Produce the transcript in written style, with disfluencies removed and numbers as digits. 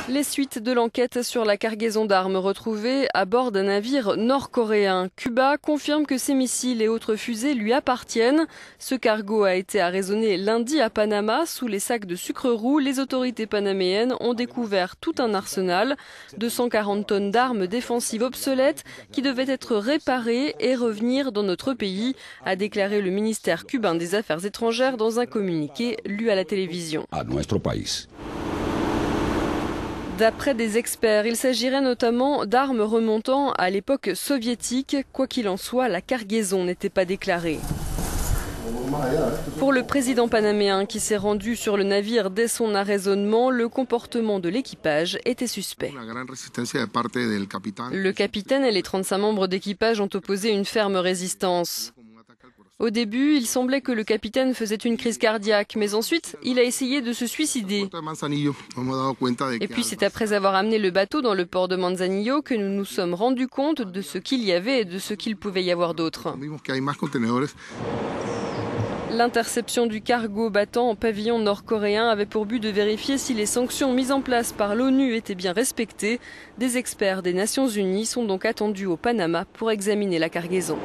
Les suites de l'enquête sur la cargaison d'armes retrouvées à bord d'un navire nord-coréen. Cuba confirme que ces missiles et autres fusées lui appartiennent. Ce cargo a été arraisonné lundi à Panama. Sous les sacs de sucre roux, les autorités panaméennes ont découvert tout un arsenal. 240 tonnes d'armes défensives obsolètes qui devaient être réparées et revenir dans notre pays, a déclaré le ministère cubain des Affaires étrangères dans un communiqué lu à la télévision. D'après des experts, il s'agirait notamment d'armes remontant à l'époque soviétique. Quoi qu'il en soit, la cargaison n'était pas déclarée. Pour le président panaméen qui s'est rendu sur le navire dès son arraisonnement, le comportement de l'équipage était suspect. Le capitaine et les 35 membres d'équipage ont opposé une ferme résistance. Au début, il semblait que le capitaine faisait une crise cardiaque, mais ensuite, il a essayé de se suicider. Et puis c'est après avoir amené le bateau dans le port de Manzanillo que nous nous sommes rendus compte de ce qu'il y avait et de ce qu'il pouvait y avoir d'autre. L'interception du cargo battant en pavillon nord-coréen avait pour but de vérifier si les sanctions mises en place par l'ONU étaient bien respectées. Des experts des Nations Unies sont donc attendus au Panama pour examiner la cargaison.